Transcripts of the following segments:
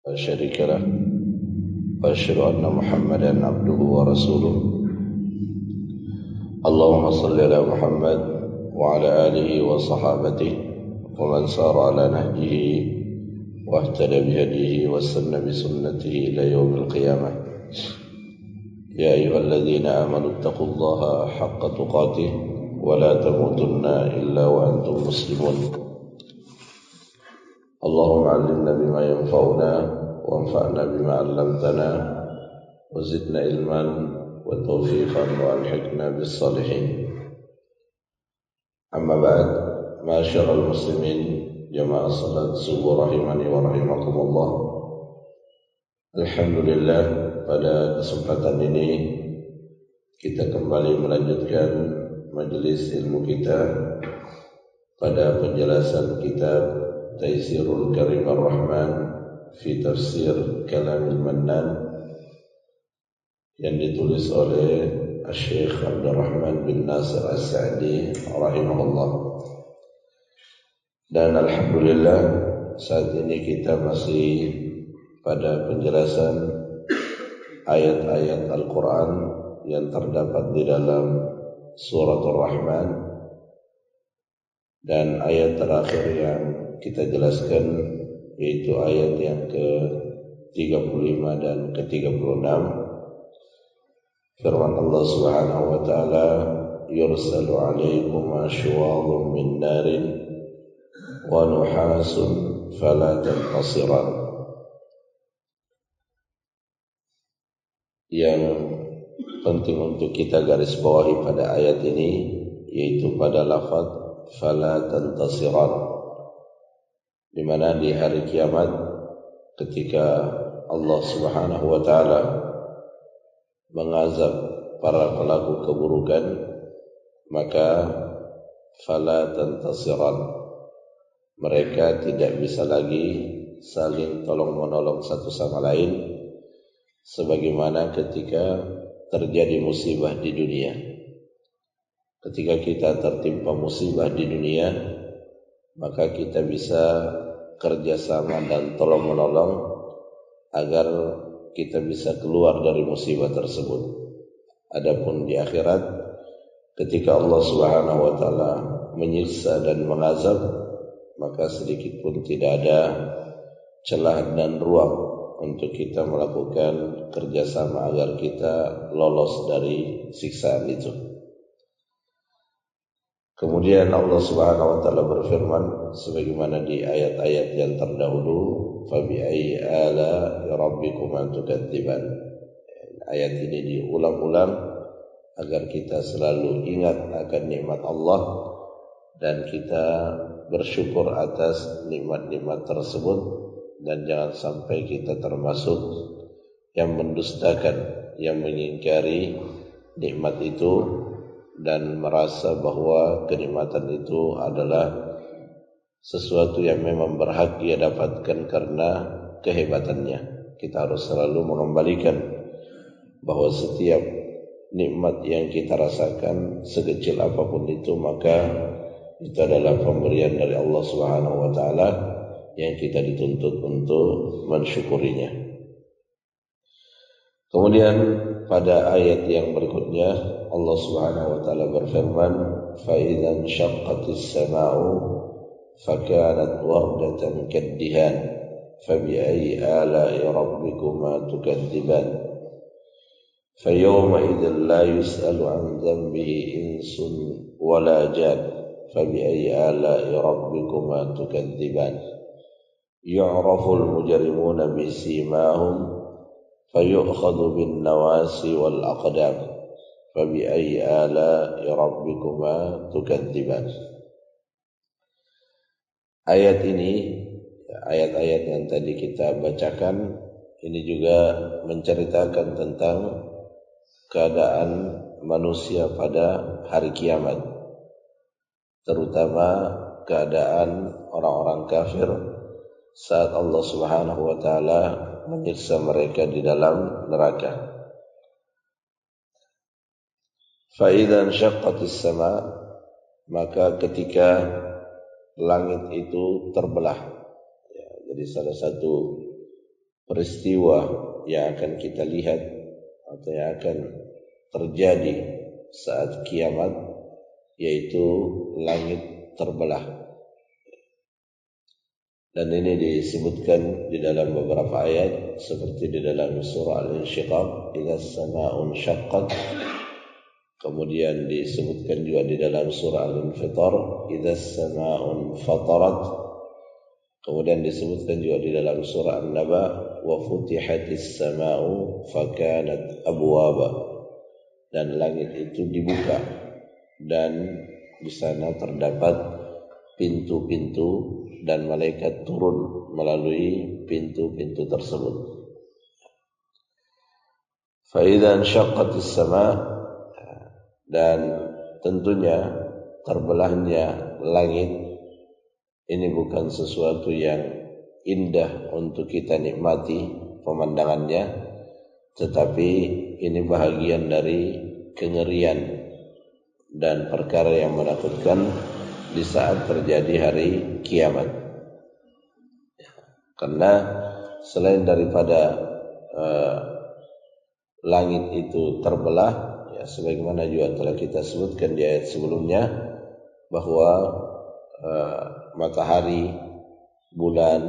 لا شريك له وأشهد أن محمدا عبده ورسوله اللهم صل على محمد وعلى آله وصحابته ومن سار على نهجه واهتدى بهديه واستنى بسنته إلى يوم القيامة يا أيها الذين آمنوا اتقوا الله حق تقاته ولا تموتن إلا وأنتم مسلمون اللهم علمنا بما ينفعنا وانفعنا بما علمتنا وزدنا علما وتوفيقا وألحقنا بالصالحين أما بعد معاشر المسلمين jamaah salat subuh rahimani wa rahimakumullah. Alhamdulillah, pada kesempatan ini kita kembali melanjutkan majelis ilmu kita pada penjelasan kitab Taisirul Karim Ar-Rahman fi Tafsir Kalamil Mannan yang ditulis oleh Syekh Abdul Rahman bin Nasir As-Sa'di rahimahullah. Dan alhamdulillah saat ini kita masih pada penjelasan ayat-ayat Al-Quran yang terdapat di dalam Surat Ar-Rahman. Dan ayat terakhir yang kita jelaskan yaitu ayat yang ke-35 dan ke-36. Firman Allah Subhanahu wa taala, "Yursalu 'alaikum asywadun min narin wa nuhasun fala tantasiran." Yang penting untuk kita garis bawahi pada ayat ini yaitu pada lafaz fala tantasiran, di mana di hari kiamat ketika Allah Subhanahu wa taala mengazab para pelaku keburukan, maka fala tantasiran, mereka tidak bisa lagi saling tolong-menolong satu sama lain sebagaimana ketika terjadi musibah di dunia. Ketika kita tertimpa musibah di dunia, maka kita bisa kerjasama dan tolong-menolong agar kita bisa keluar dari musibah tersebut. Adapun di akhirat, ketika Allah Subhanahu wa taala menyiksa dan mengazab, maka sedikit pun tidak ada celah dan ruang untuk kita melakukan kerjasama agar kita lolos dari siksaan itu. Kemudian Allah Subhanahu wa taala berfirman sebagaimana di ayat-ayat yang terdahulu, "Fabi'ayyi ala'i rabbikuma tukadziban." Ayat ini diulang-ulang agar kita selalu ingat akan nikmat Allah dan kita bersyukur atas nikmat-nikmat tersebut, dan jangan sampai kita termasuk yang mendustakan, yang mengingkari nikmat itu dan merasa bahwa kenikmatan itu adalah sesuatu yang memang berhak dia dapatkan karena kehebatannya. Kita harus selalu mengembalikan bahwa setiap nikmat yang kita rasakan, sekecil apapun itu, maka itu adalah pemberian dari Allah Subhanahu wa taala yang kita dituntut untuk mensyukurinya. Kemudian pada ayat yang berikutnya Allah Subhanahu wa taala berfirman, "Fa idzan syaqqatis sama'u fakanat wardatan kaddihan fabi'ayyi ala'i rabbikuma tukadziban." Fayawma idzal la yus'alu 'an dhanbihi insun wala jan fabi'ayyi ala'i rabbikuma tukadziban. Yu'raful mujrimuna bisimahum fayu'khadhu bin nawasi wal aqdam fabi'ayyi ala'i rabbikuma tukadziban. Ayat ini, ayat-ayat yang tadi kita bacakan, ini juga menceritakan tentang keadaan manusia pada hari kiamat, terutama keadaan orang-orang kafir saat Allah Subhanahu wa taala menyiksa mereka di dalam neraka. Fa idzan syaqqatis sama', maka ketika langit itu terbelah. Ya, jadi salah satu peristiwa yang akan kita lihat atau yang akan terjadi saat kiamat, yaitu langit terbelah. Dan ini disebutkan di dalam beberapa ayat seperti di dalam surah Al-Insyiqaq, idza as-samaa'u insyaqqat. Kemudian disebutkan juga di dalam surah Al-Infitar, idza as-samaa'u fatarat. Kemudian disebutkan juga di dalam surah An-Naba, wa futihatis samaa'u fakanat abwaba. Dan langit itu dibuka dan di sana terdapat pintu-pintu dan malaikat turun melalui pintu-pintu tersebut. Fa idza ansyaqqatis sama', dan tentunya terbelahnya langit ini bukan sesuatu yang indah untuk kita nikmati pemandangannya, tetapi ini bahagian dari kengerian dan perkara yang menakutkan di saat terjadi hari kiamat. Karena selain daripada langit itu terbelah, ya sebagaimana juga telah kita sebutkan di ayat sebelumnya, bahwa matahari, bulan,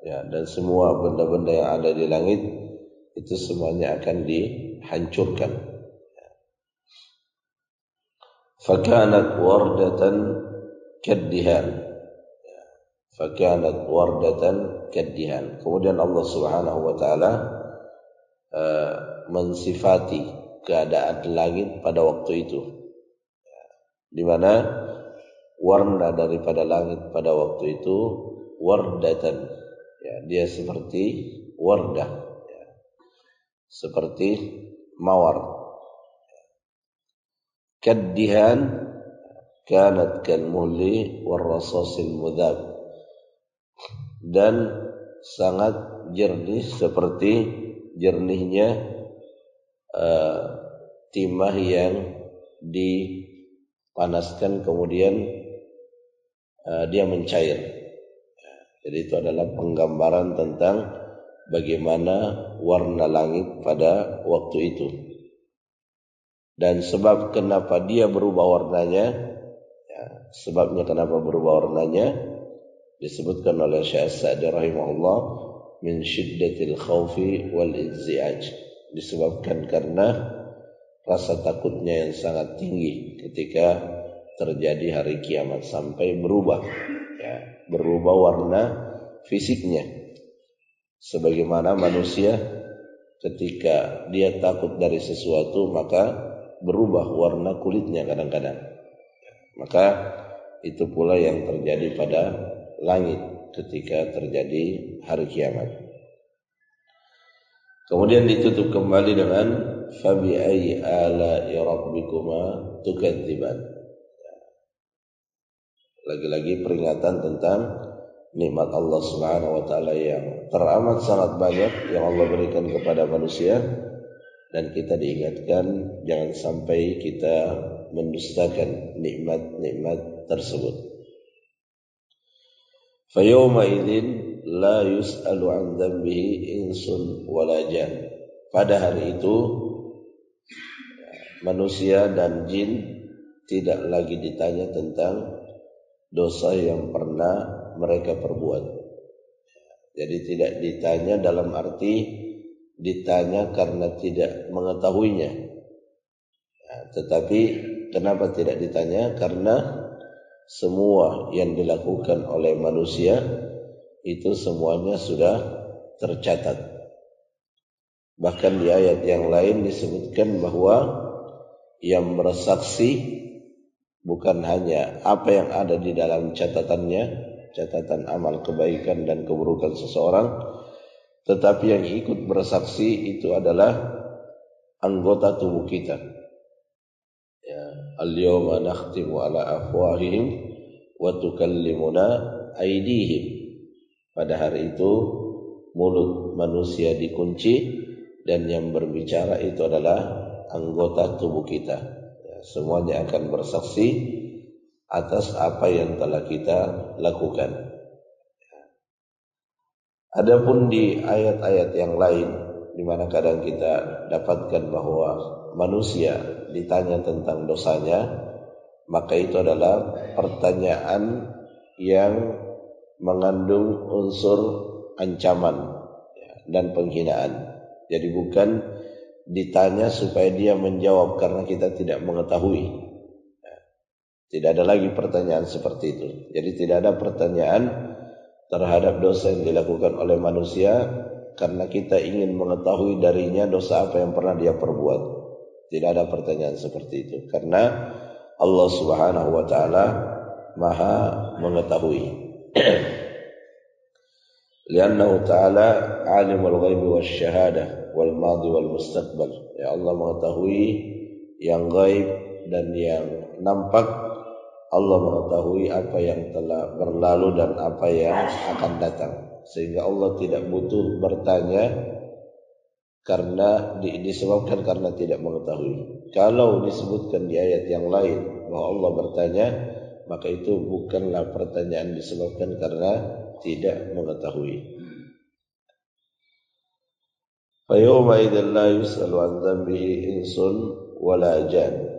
ya, dan semua benda-benda yang ada di langit itu semuanya akan dihancurkan. Fakanat wardatan kaddihan. Fakanat wardatan kaddihan. Kemudian Allah Subhanahu wa taala mensifati keadaan langit pada waktu itu, di mana warna daripada langit pada waktu itu wardatan, ya, dia seperti wardah, ya, seperti mawar. Kaddihan kanat kalmuhli warrasasil mudhab, dan sangat jernih seperti jernihnya timah yang dipanaskan kemudian dia mencair. Jadi itu adalah penggambaran tentang bagaimana warna langit pada waktu itu. Dan sebab kenapa dia berubah warnanya, ya, sebabnya kenapa berubah warnanya disebutkan oleh Syekh As-Sa'di rahimahullah, min syiddatil khaufi wal inzi'aj, disebabkan karena rasa takutnya yang sangat tinggi ketika terjadi hari kiamat sampai berubah, ya, berubah warna fisiknya. Sebagaimana manusia ketika dia takut dari sesuatu maka berubah warna kulitnya kadang-kadang. Maka itu pula yang terjadi pada langit ketika terjadi hari kiamat. Kemudian ditutup kembali dengan fabi ayyi ala'i rabbikuma tukadziban. Lagi-lagi peringatan tentang nikmat Allah Subhanahu wa taala yang teramat sangat banyak yang Allah berikan kepada manusia, dan kita diingatkan jangan sampai kita mendustakan nikmat-nikmat tersebut. Fayawma idzin la yus'alu 'an dzambihi insun wala jan. Pada hari itu manusia dan jin tidak lagi ditanya tentang dosa yang pernah mereka perbuat. Jadi tidak ditanya dalam arti ditanya karena tidak mengetahuinya, ya, tetapi kenapa tidak ditanya? Karena semua yang dilakukan oleh manusia itu semuanya sudah tercatat. Bahkan di ayat yang lain disebutkan bahwa yang bersaksi bukan hanya apa yang ada di dalam catatannya, catatan amal kebaikan dan keburukan seseorang, tetapi yang ikut bersaksi itu adalah anggota tubuh kita. Ya, al-yawma nakhtimu ala afwahihim wa tukallimuna aydihim. Pada hari itu mulut manusia dikunci dan yang berbicara itu adalah anggota tubuh kita. Ya, semuanya akan bersaksi atas apa yang telah kita lakukan. Adapun di ayat-ayat yang lain, di mana kadang kita dapatkan bahwa manusia ditanya tentang dosanya, maka itu adalah pertanyaan yang mengandung unsur ancaman dan penghinaan. Jadi bukan ditanya supaya dia menjawab karena kita tidak mengetahui. Tidak ada lagi pertanyaan seperti itu. Jadi tidak ada pertanyaan terhadap dosa yang dilakukan oleh manusia karena kita ingin mengetahui darinya dosa apa yang pernah dia perbuat. Tidak ada pertanyaan seperti itu karena Allah Subhanahu wa taala Maha mengetahui. Liannahu ta'ala alimul ghaibi wasyahadah wal madhi wal mustaqbal. Ya Allah mengetahui yang gaib dan yang nampak. Allah mengetahui apa yang telah berlalu dan apa yang akan datang. Sehingga Allah tidak butuh bertanya karena disebabkan karena tidak mengetahui. Kalau disebutkan di ayat yang lain bahwa Allah bertanya, maka itu bukanlah pertanyaan disebabkan karena tidak mengetahui. Fa yawma idzal la yus'alu 'an dhanbihi insun wala jan.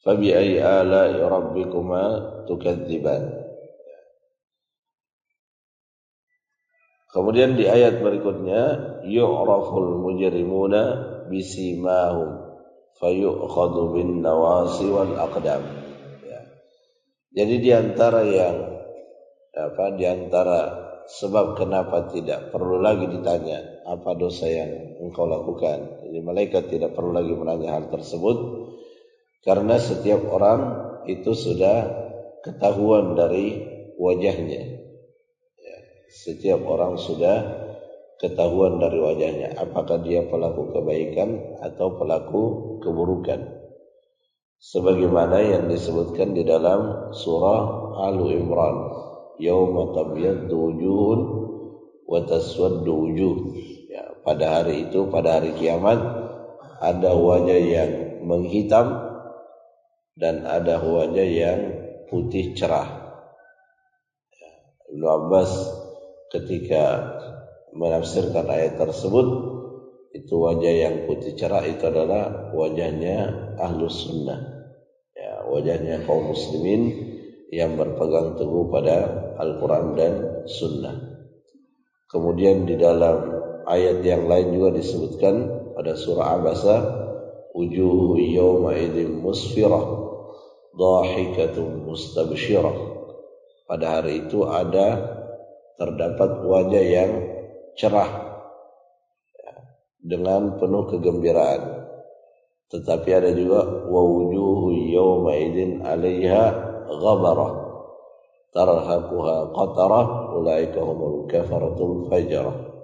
Fa bi ayyi ala'i rabbikuma tukadziban. Kemudian di ayat berikutnya yu'raful mujrimuna bisimahum fayu'khadhu bin nawasi wal aqdam. Ya. Jadi di antara sebab kenapa tidak perlu lagi ditanya apa dosa yang engkau lakukan. Jadi malaikat tidak perlu lagi menanya hal tersebut karena setiap orang itu sudah ketahuan dari wajahnya. Setiap orang sudah ketahuan dari wajahnya apakah dia pelaku kebaikan atau pelaku keburukan, sebagaimana yang disebutkan di dalam surah Al-Imran, yauma tabyaddu wujuhun wa taswaddu wujuh. Ya, pada hari itu, pada hari kiamat, ada wajah yang menghitam dan ada wajah yang putih cerah. Ibnu Abbas ketika menafsirkan ayat tersebut, itu wajah yang putih cerah itu adalah wajahnya Ahlus Sunnah, ya, wajahnya kaum muslimin yang berpegang teguh pada Al-Quran dan Sunnah. Kemudian di dalam ayat yang lain juga disebutkan pada surah Abasa, wujuhu yawma idzin musfirah dhahikatun mustabsyirah. Pada hari itu terdapat wajah yang cerah dengan penuh kegembiraan. Tetapi ada juga wa wujuhu yawma idzin 'alaiha ghabarah tarhaquha qatarah ulaika humul kafaratul fajrah.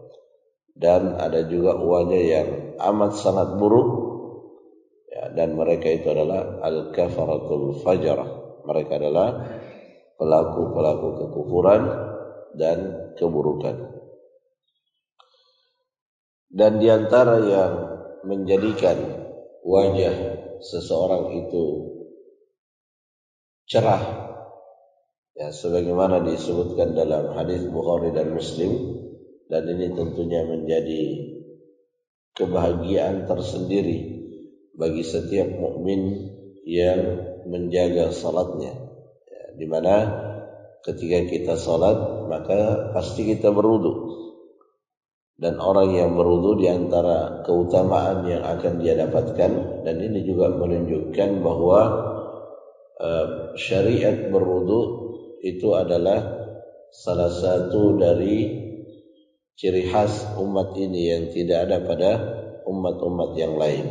Dan ada juga wajah yang amat sangat buruk, ya, dan mereka itu adalah al-kafaratul fajrah. Mereka adalah pelaku-pelaku kekufuran dan keburukan. Dan di antara yang menjadikan wajah seseorang itu cerah, ya, sebagaimana disebutkan dalam hadis Bukhari dan Muslim, dan ini tentunya menjadi kebahagiaan tersendiri bagi setiap mukmin yang menjaga salatnya, ya, di mana ketika kita salat maka pasti kita berwudu. Dan orang yang berwudu di antara keutamaan yang akan dia dapatkan, dan ini juga menunjukkan bahwa syariat berwudu itu adalah salah satu dari ciri khas umat ini yang tidak ada pada umat-umat yang lain.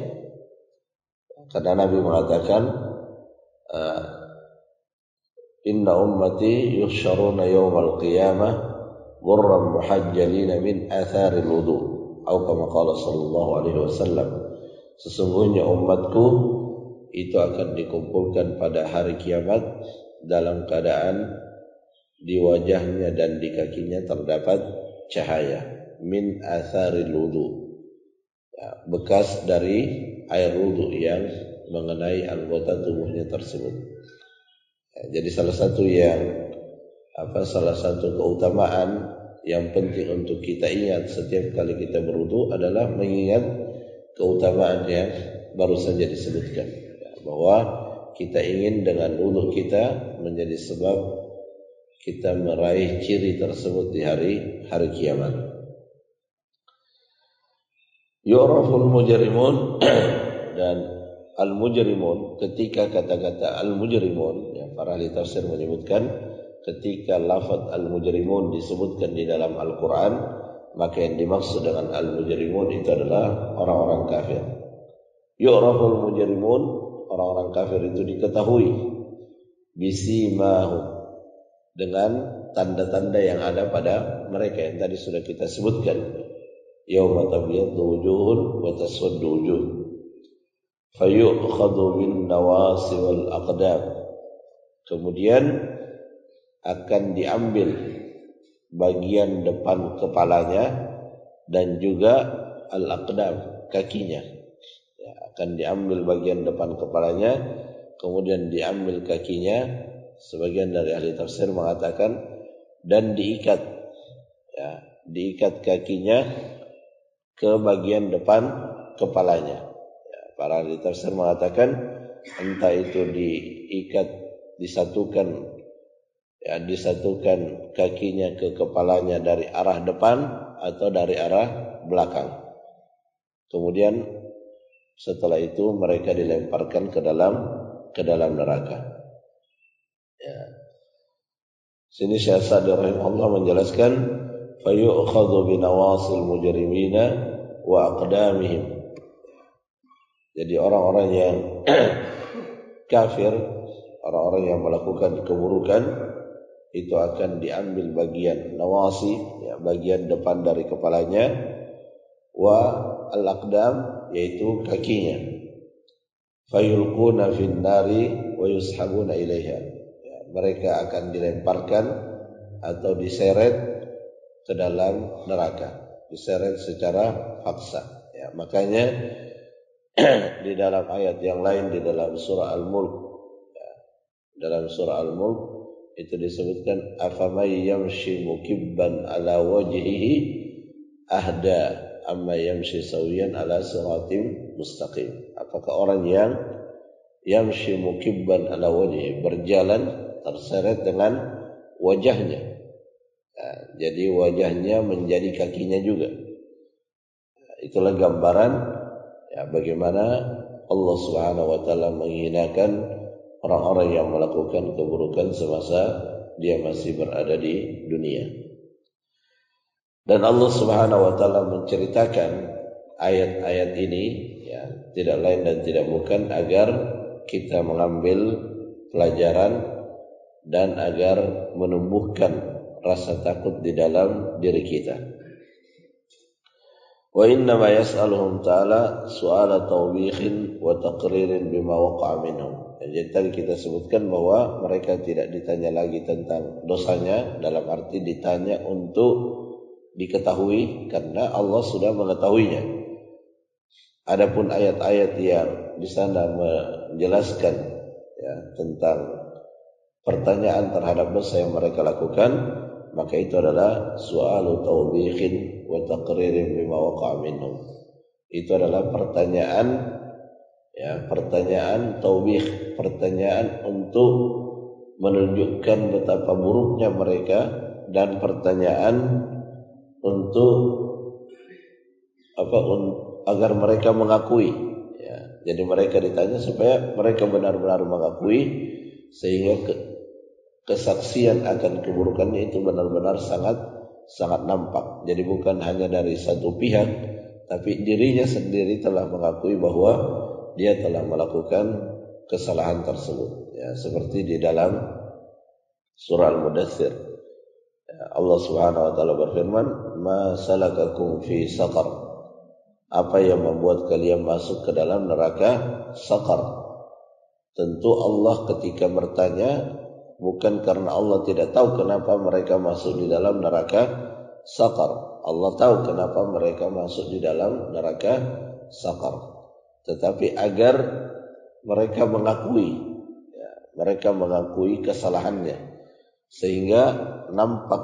Karena Nabi mengatakan inna ummati yuhsyaruna yawmal qiyamah ghurran muhajjalina min atharil wudu, atau kama qala sallallahu alaihi wasallam. Sesungguhnya umatku itu akan dikumpulkan pada hari kiamat dalam keadaan di wajahnya dan di kakinya terdapat cahaya min atharil wudu, ya, bekas dari air wudu yang mengenai anggota tubuhnya tersebut. Ya, jadi salah satu yang salah satu keutamaan yang penting untuk kita ingat setiap kali kita berwudu adalah mengingat keutamaan yang baru saja disebutkan, bahwa kita ingin dengan wudu kita menjadi sebab kita meraih ciri tersebut di hari kiamat. Yu'raful mujrimun dan al-mujrimun, ketika kata-kata al-mujrimun, para ahli tafsir menyebutkan ketika lafaz al-mujrimun disebutkan di dalam Al-Quran, maka yang dimaksud dengan al-mujrimun itu adalah orang-orang kafir. Yu'raful mujrimun, orang-orang kafir itu diketahui bisimahum, dengan tanda-tanda yang ada pada mereka yang tadi sudah kita sebutkan. Yauma tabyaddu wujuhun wa taswaddu wujuh. Fayu'khadhu bin nawasi wal aqdam. Kemudian akan diambil bagian depan kepalanya dan juga al-aqdam, kakinya. Ya, akan diambil bagian depan kepalanya, kemudian diambil kakinya. Sebagian dari ahli tafsir mengatakan dan diikat, ya, diikat kakinya ke bagian depan kepalanya. Ya, para ahli tafsir mengatakan entah itu diikat, disatukan kakinya ke kepalanya dari arah depan atau dari arah belakang. Kemudian setelah itu mereka dilemparkan ke dalam neraka. Ya. Sini Syekh Sa'di rahimahullah menjelaskan fayu'khadhu binawasil mujrimina wa aqdamihim. Jadi orang-orang yang kafir, orang-orang yang melakukan keburukan itu akan diambil bagian nawasi, ya, bagian depan dari kepalanya, wa al-aqdam, yaitu kakinya. Fayulquna fin nari wa yushabuna ilaiha. Mereka akan dilemparkan atau diseret ke dalam neraka, diseret secara paksa. Ya, makanya di dalam ayat yang lain di dalam surah Al-Mulk, ya, dalam surah Al-Mulk itu disebutkan afamay yamshi mukibban ala wajhihi ahda amma yamshi sawiyan ala siratim mustaqim. Apakah orang yang yamshi mukibban ala wajhihi, berjalan terseret dengan wajahnya, ya, jadi wajahnya menjadi kakinya juga. Itulah gambaran, ya, bagaimana Allah Subhanahu wa taala menghinakan orang-orang yang melakukan keburukan semasa dia masih berada di dunia. Dan Allah Subhanahu wa taala menceritakan ayat-ayat ini, ya, tidak lain dan tidak bukan agar kita mengambil pelajaran dan agar menumbuhkan rasa takut di dalam diri kita. Wa inna ma yas'aluhum ta'ala su'ala tawbihin wa taqririn bima waqa'a minhum. Jadi tadi kita sebutkan bahwa mereka tidak ditanya lagi tentang dosanya, dalam arti ditanya untuk diketahui karena Allah sudah mengetahuinya. Adapun ayat-ayat yang di sana menjelaskan, ya, tentang pertanyaan terhadap dosa yang mereka lakukan, maka itu adalah su'alu tawbihin wa taqririn bima waqa'a minhum. Itu adalah pertanyaan, ya, pertanyaan taubih, pertanyaan untuk menunjukkan betapa buruknya mereka, dan pertanyaan untuk agar mereka mengakui, ya. Jadi mereka ditanya supaya mereka benar-benar mengakui, sehingga kesaksian akan keburukannya itu benar-benar sangat nampak. Jadi bukan hanya dari satu pihak, tapi dirinya sendiri telah mengakui bahwa dia telah melakukan kesalahan tersebut. Ya, seperti di dalam surah Al-Mudaththir, ya, Allah Subhanahu wa taala berfirman, "Ma salakakum fi saqar?" Apa yang membuat kalian masuk ke dalam neraka saqar? Tentu Allah ketika bertanya bukan karena Allah tidak tahu kenapa mereka masuk di dalam neraka saqar. Allah tahu kenapa mereka masuk di dalam neraka saqar. Tetapi agar mereka mengakui, ya, mereka mengakui kesalahannya. sehingga nampak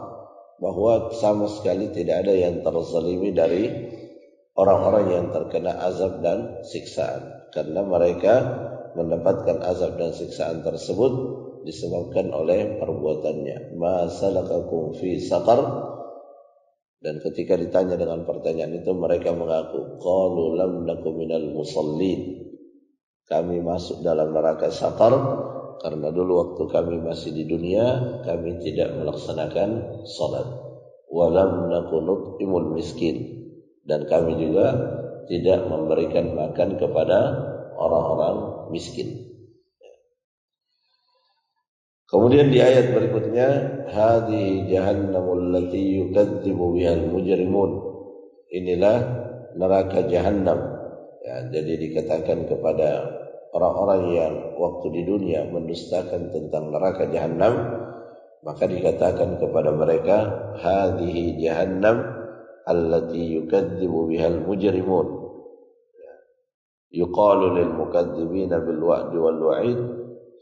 bahwa sama sekali tidak ada yang terzalimi dari orang-orang yang terkena azab dan siksaan, karena mereka mendapatkan azab dan siksaan tersebut disebabkan oleh perbuatannya. Ma salakakum fi saqar, dan ketika ditanya dengan pertanyaan itu mereka mengaku qalu lam nakum minal musallin, kami masuk dalam neraka saqar karena dulu waktu kami masih di dunia kami tidak melaksanakan salat. Wa lam nakun imul miskin, dan kami juga tidak memberikan makan kepada orang-orang miskin. Kemudian di ayat berikutnya, hadhihi jahannamul lati yukadzibu bihal mujrimun. Inilah neraka jahannam. Ya, jadi dikatakan kepada orang-orang yang waktu di dunia mendustakan tentang neraka jahannam, maka dikatakan kepada mereka, hadhihi jahannam allati yukadzibu bihal mujrimun. Yuqalu lil mukadzibina bil wa'di wal wa'id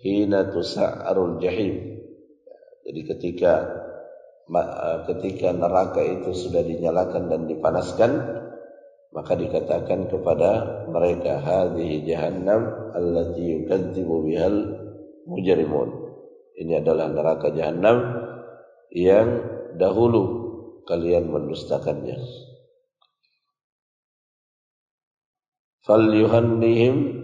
hina tusa'arul jahim. Jadi ketika neraka itu sudah dinyalakan dan dipanaskan, maka dikatakan kepada mereka, hadhihi jahannam allati yukadzibu bihal mujrimun. Ini adalah neraka jahannam yang dahulu kalian mendustakannya. Falyuhannihim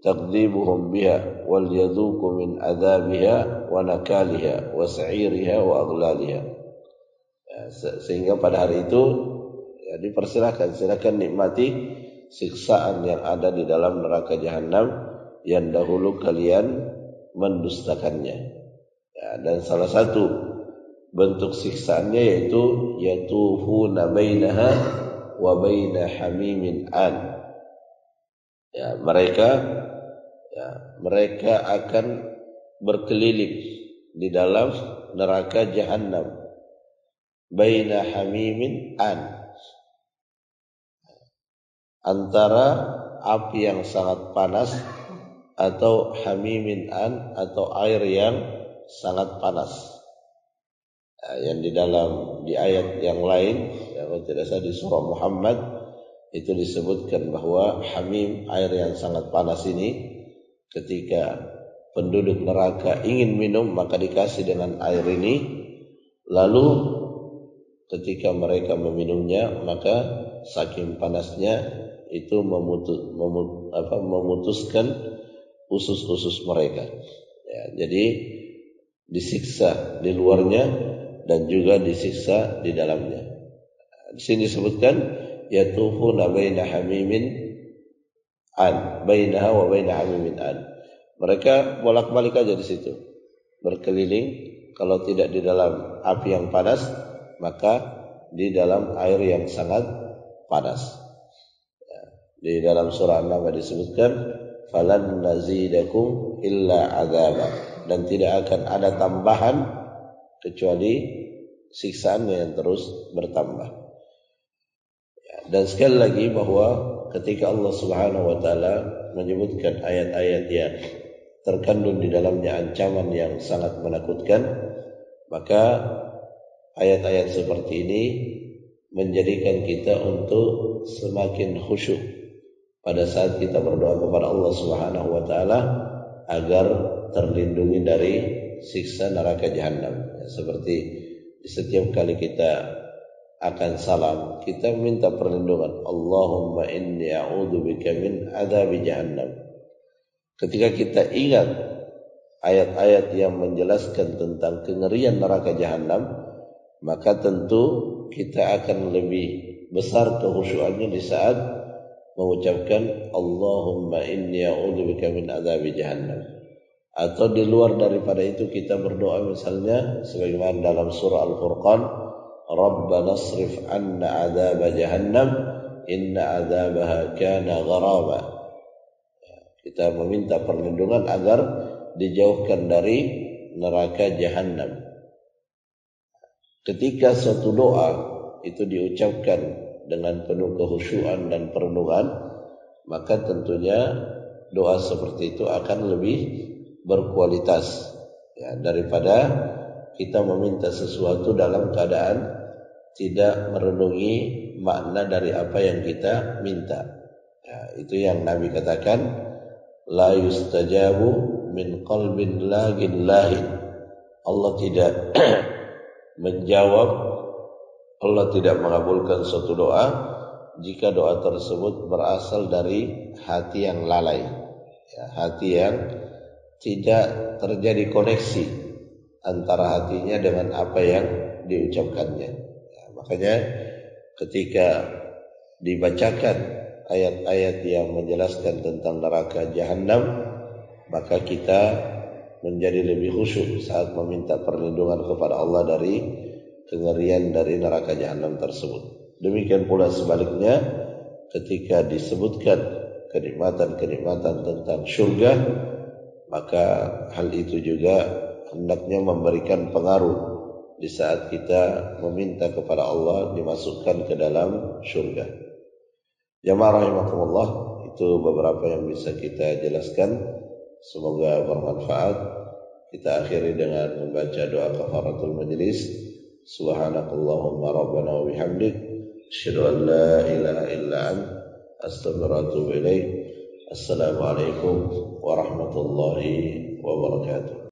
تكذيبهم بها وليذوقوا من عذابها ونكالها وسعيرها وأغلالها. Sehingga pada hari itu ya, silakan nikmati siksaan yang ada di dalam neraka jahanam yang dahulu kalian mendustakannya. Ya, dan salah satu bentuk siksaannya yaitu yatufuna bainaha wa baina hamimin an. Ya, mereka akan berkeliling di dalam neraka jahannam baina hamimin an, antara api yang sangat panas atau hamimin an atau air yang sangat panas. Yang di ayat yang lain, yang tidak salah di surah Muhammad itu disebutkan bahwa hamim, air yang sangat panas ini, ketika penduduk neraka ingin minum maka dikasih dengan air ini, lalu ketika mereka meminumnya maka saking panasnya itu memutuskan usus-usus mereka. Ya, jadi disiksa di luarnya dan juga disiksa di dalamnya. Di sini disebutkan yatufuna baina hamimin an, bainaha wa baina hamimin an. Mereka bolak-balik aja di situ, berkeliling. Kalau tidak di dalam api yang panas, maka di dalam air yang sangat panas. Ya, di dalam surah An-Naml disebutkan falan nazidakum illa adzaba, dan tidak akan ada tambahan kecuali siksaan yang terus bertambah. Ya, dan sekali lagi bahwa ketika Allah Subhanahu wa taala menyebutkan ayat-ayat yang terkandung di dalamnya ancaman yang sangat menakutkan, maka ayat-ayat seperti ini menjadikan kita untuk semakin khusyuk pada saat kita berdoa kepada Allah Subhanahu wa taala agar terlindungi dari siksa neraka jahanam. Ya, seperti di setiap kali kita akan salam, kita minta perlindungan, Allahumma inni a'udzubika min adzabi jahannam. Ketika kita ingat ayat-ayat yang menjelaskan tentang kengerian neraka jahanam, maka tentu kita akan lebih besar kekhusyuannya di saat mengucapkan Allahumma inni a'udzubika min adzabi jahannam. Atau di luar daripada itu kita berdoa misalnya sebagaimana dalam surah Al-Furqan, Rabbana asrif anna adzab jahannam inna adzabaha kana gharaba. Kita meminta perlindungan agar dijauhkan dari neraka jahanam. Ketika suatu doa itu diucapkan dengan penuh kekhusyuan dan perenungan, maka tentunya doa seperti itu akan lebih berkualitas ya, daripada kita meminta sesuatu dalam keadaan tidak merenungi makna dari apa yang kita minta. Ya, itu yang Nabi katakan, la yustajabu min qalbin lagin lahin. Allah tidak menjawab, Allah tidak mengabulkan suatu doa jika doa tersebut berasal dari hati yang lalai, ya, hati yang tidak terjadi koneksi antara hatinya dengan apa yang diucapkannya. Ya, makanya ketika dibacakan ayat-ayat yang menjelaskan tentang neraka jahanam, maka kita menjadi lebih khusyuk saat meminta perlindungan kepada Allah dari kengerian dari neraka jahanam tersebut. Demikian pula sebaliknya, ketika disebutkan kenikmatan-kenikmatan tentang surga, maka hal itu juga hendaknya memberikan pengaruh di saat kita meminta kepada Allah dimasukkan ke dalam surga. Jamaah rahimakumullah, itu beberapa yang bisa kita jelaskan. Semoga bermanfaat. Kita akhiri dengan membaca doa kafaratul majlis. Subhanakallahumma rabbana wa bihamdik, asyhadu an la ilaha illa anta, astaghfiruka wa atubu ilaik. Assalamualaikum warahmatullahi wabarakatuh.